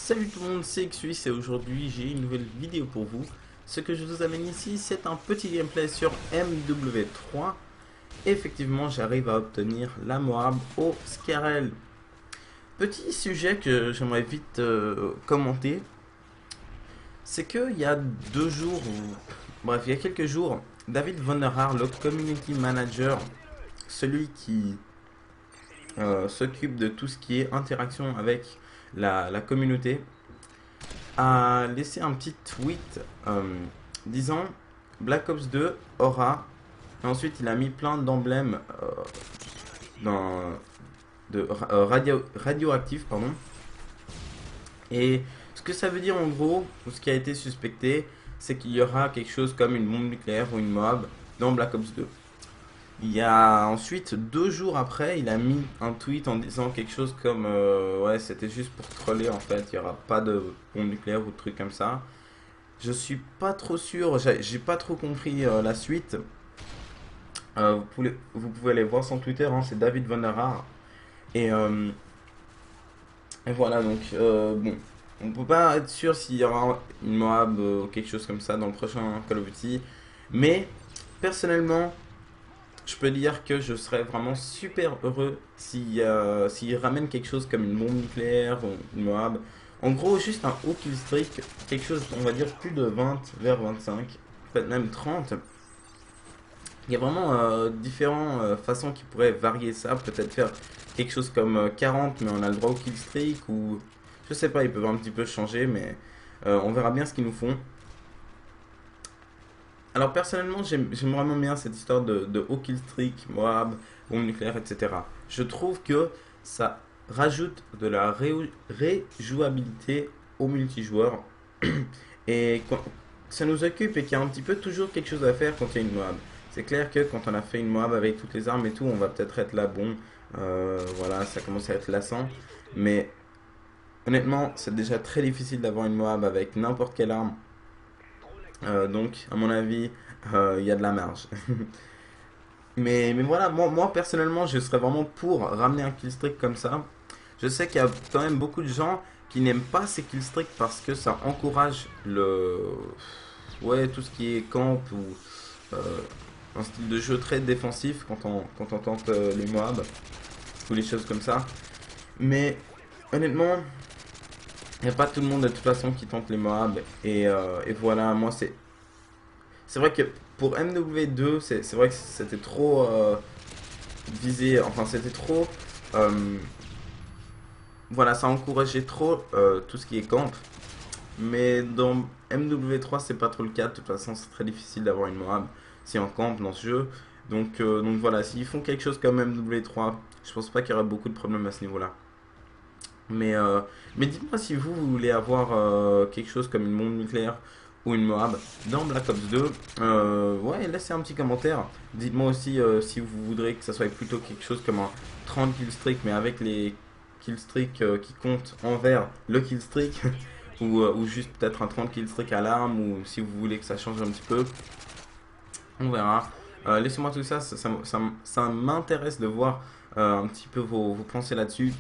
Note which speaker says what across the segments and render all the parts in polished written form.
Speaker 1: Salut tout le monde, c'est Xus et aujourd'hui j'ai une nouvelle vidéo pour vous. Ce que je vous amène ici, c'est un petit gameplay sur MW3. Effectivement, j'arrive à obtenir la Moab au Scarel. Petit sujet que j'aimerais vite commenter, c'est qu'il y a 2 jours, bref, il y a quelques jours, David Vonnerar, le Community Manager, celui qui s'occupe de tout ce qui est interaction avec la communauté, a laissé un petit tweet disant Black Ops 2 aura. Et ensuite, il a mis plein d'emblèmes dans, radioactifs. Pardon. Et ce que ça veut dire en gros, ou ce qui a été suspecté, c'est qu'il y aura quelque chose comme une bombe nucléaire ou une mob dans Black Ops 2. Il y a ensuite 2 jours après, il a mis un tweet en disant quelque chose comme ouais, c'était juste pour troller en fait, il n'y aura pas de bombe nucléaire ou de trucs comme ça. Je suis pas trop sûr, j'ai pas trop compris la suite. Vous pouvez aller voir son Twitter, hein, c'est David Vonnerar. Et, euh, et voilà, donc bon, on peut pas être sûr s'il y aura une Moab ou quelque chose comme ça dans le prochain Call of Duty. Mais personnellement, je peux dire que je serais vraiment super heureux s'il ramène quelque chose comme une bombe nucléaire ou une Moab. En gros, juste un haut kill streak, quelque chose, on va dire, plus de 20 vers 25, peut-être même 30. Il y a vraiment différentes façons qui pourraient varier ça. Peut-être faire quelque chose comme 40, mais on a le droit au kill streak, ou je sais pas, ils peuvent un petit peu changer, mais on verra bien ce qu'ils nous font. Alors personnellement, j'aime vraiment bien cette histoire de haut kill streak, Moab, bombe nucléaire, etc. Je trouve que ça rajoute de la réjouabilité au multijoueur. Et quand ça nous occupe et qu'il y a un petit peu toujours quelque chose à faire quand il y a une Moab. C'est clair que quand on a fait une Moab avec toutes les armes et tout, on va peut-être être là, bon, voilà, ça commence à être lassant. Mais honnêtement, c'est déjà très difficile d'avoir une Moab avec n'importe quelle arme. Donc, à mon avis, il y a de la marge. Mais voilà, moi personnellement, je serais vraiment pour ramener un killstreak comme ça. Je sais qu'il y a quand même beaucoup de gens qui n'aiment pas ces killstreaks parce que ça encourage ouais, tout ce qui est camp ou euh, un style de jeu très défensif quand on tente les Moab ou les choses comme ça. Mais honnêtement, il n'y a pas tout le monde de toute façon qui tente les Moab. Et voilà, moi c'est vrai que pour MW2, c'est vrai que c'était trop visé, enfin c'était trop... euh, voilà, ça encourageait trop tout ce qui est camp. Mais dans MW3, c'est pas trop le cas. De toute façon, c'est très difficile d'avoir une Moab si on campe dans ce jeu. Donc voilà, s'ils font quelque chose comme MW3, je pense pas qu'il y aura beaucoup de problèmes à ce niveau-là. Mais, euh, mais dites-moi si vous voulez avoir quelque chose comme une bombe nucléaire ou une Moab dans Black Ops 2. Ouais, laissez un petit commentaire. Dites-moi aussi si vous voudrez que ça soit plutôt quelque chose comme un 30 killstreak, mais avec les killstreaks qui comptent envers le killstreak. Ou juste peut-être un 30 killstreak à l'arme, ou si vous voulez que ça change un petit peu. On verra. Laissez-moi tout ça, ça m'intéresse de voir un petit peu vos pensées là-dessus.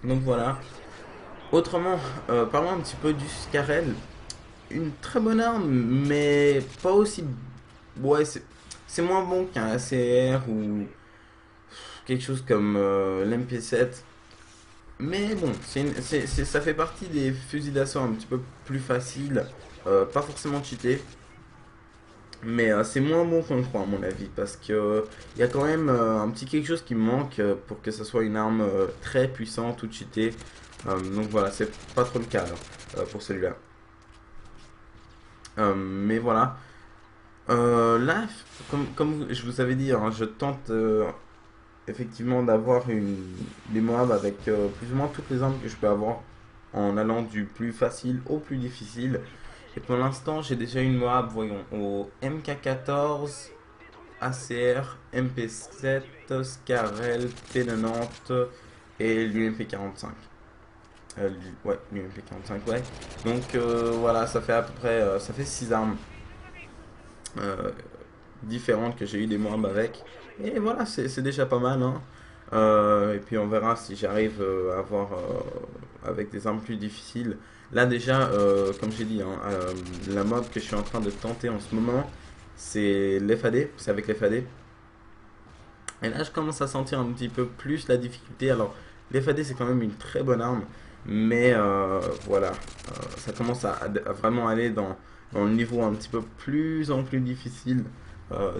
Speaker 1: Donc voilà. Autrement, parlons un petit peu du Scarel. Une très bonne arme, mais pas aussi. Ouais, c'est moins bon qu'un ACR ou quelque chose comme l'MP7. Mais bon, ça fait partie des fusils d'assaut un petit peu plus faciles, pas forcément cheatés. Mais c'est moins bon qu'on le croit à mon avis, parce que il y a quand même un petit quelque chose qui manque pour que ça soit une arme très puissante ou cheatée. Donc voilà, c'est pas trop le cas alors, pour celui-là. Mais voilà. Là, comme je vous avais dit, hein, je tente effectivement d'avoir des Moab avec plus ou moins toutes les armes que je peux avoir en allant du plus facile au plus difficile. Et pour l'instant, j'ai déjà une Moab, voyons, au MK14, ACR, MP7, Scarel, P90 et l'UMP45. Ouais, l'UMP45, ouais. Donc voilà, ça fait à peu près ça fait 6 armes euh, différentes que j'ai eu des Moab avec. Et voilà, c'est déjà pas mal, hein. Et puis on verra si j'arrive à avoir avec des armes plus difficiles. Là déjà, comme j'ai dit, hein, la mob que je suis en train de tenter en ce moment, c'est l'FAD, c'est avec l'FAD. Et là, je commence à sentir un petit peu plus la difficulté. Alors, l'FAD, c'est quand même une très bonne arme. Mais voilà, ça commence à vraiment aller dans le niveau un petit peu plus en plus difficile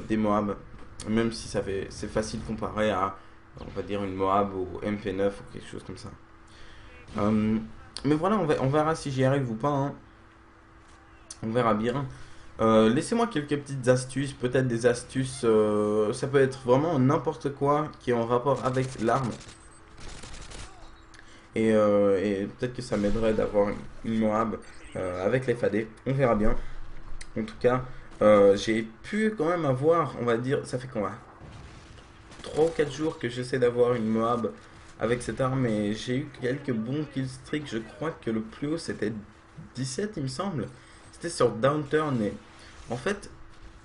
Speaker 1: des Moab. Même si c'est facile comparé à, on va dire, une Moab ou MP9 ou quelque chose comme ça. Euh, mais voilà, on verra si j'y arrive ou pas, hein. On verra bien. Laissez-moi quelques petites astuces, peut-être des astuces, ça peut être vraiment n'importe quoi qui est en rapport avec l'arme. Et peut-être que ça m'aiderait d'avoir une Moab avec les FAD. On verra bien. En tout cas, j'ai pu quand même avoir, on va dire, ça fait quoi? 3 ou 4 jours que j'essaie d'avoir une Moab avec cette arme et j'ai eu quelques bons killstreaks. Je crois que le plus haut c'était 17, il me semble. C'était sur Downturn et en fait,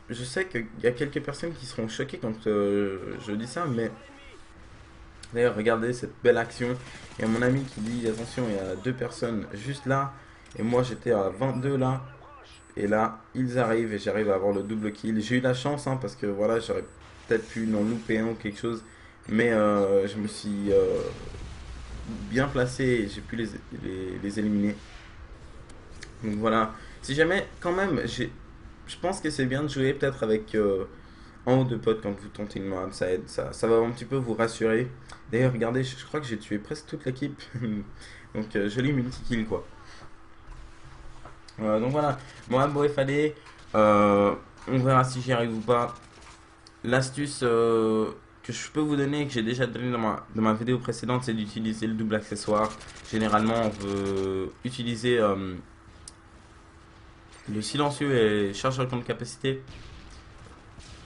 Speaker 1: je sais qu'il y a quelques personnes qui seront choquées quand je dis ça, mais d'ailleurs, regardez cette belle action. Il y a mon ami qui dit attention, il y a deux personnes juste là et moi j'étais à 22 là. Et là, ils arrivent et j'arrive à avoir le double kill. J'ai eu la chance, hein, parce que voilà, j'aurais peut-être pu en louper un ou quelque chose. Mais je me suis bien placé et j'ai pu les éliminer. Donc voilà. Si jamais, quand même, je pense que c'est bien de jouer peut-être avec un ou deux potes quand vous tentez une map. Ça aide, ça va un petit peu vous rassurer. D'ailleurs, regardez, je crois que j'ai tué presque toute l'équipe. Donc joli multi-kill quoi. Donc voilà, moi bon FAD, on verra si j'y arrive ou pas. L'astuce que je peux vous donner, que j'ai déjà donné dans ma vidéo précédente, c'est d'utiliser le double accessoire. Généralement, on veut utiliser le silencieux et chargeur de capacité.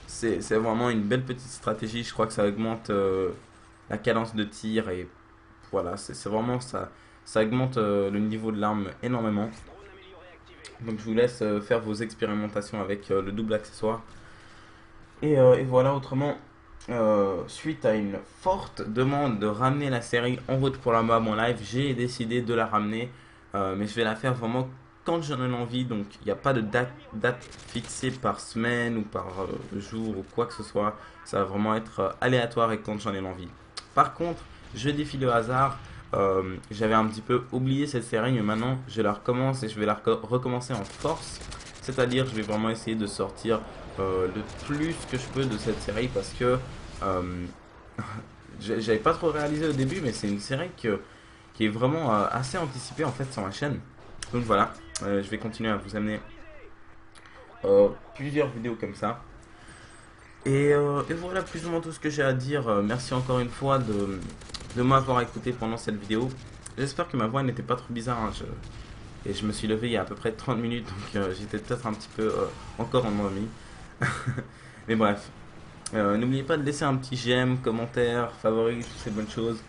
Speaker 1: C'est vraiment une belle petite stratégie, je crois que ça augmente la cadence de tir et voilà, c'est vraiment ça, ça augmente le niveau de l'arme énormément. Donc je vous laisse faire vos expérimentations avec le double accessoire. Et voilà, autrement, suite à une forte demande de ramener la série En route pour la mob en live, j'ai décidé de la ramener. Mais je vais la faire vraiment quand j'en ai envie. Donc il n'y a pas de date fixée par semaine ou par jour ou quoi que ce soit. Ça va vraiment être aléatoire et quand j'en ai envie. Par contre, je défie le hasard. J'avais un petit peu oublié cette série, mais maintenant je la recommence et je vais la recommencer en force. C'est-à-dire, je vais vraiment essayer de sortir le plus que je peux de cette série parce que j'avais pas trop réalisé au début, mais c'est une série qui est vraiment assez anticipée en fait sur ma chaîne. Donc voilà, je vais continuer à vous amener plusieurs vidéos comme ça. Et voilà plus ou moins tout ce que j'ai à dire. Merci encore une fois de m'avoir écouté pendant cette vidéo. J'espère que ma voix n'était pas trop bizarre, hein. Et je me suis levé il y a à peu près 30 minutes, donc j'étais peut-être un petit peu encore endormi. Mais bref, n'oubliez pas de laisser un petit j'aime, commentaire, favori, toutes ces bonnes choses.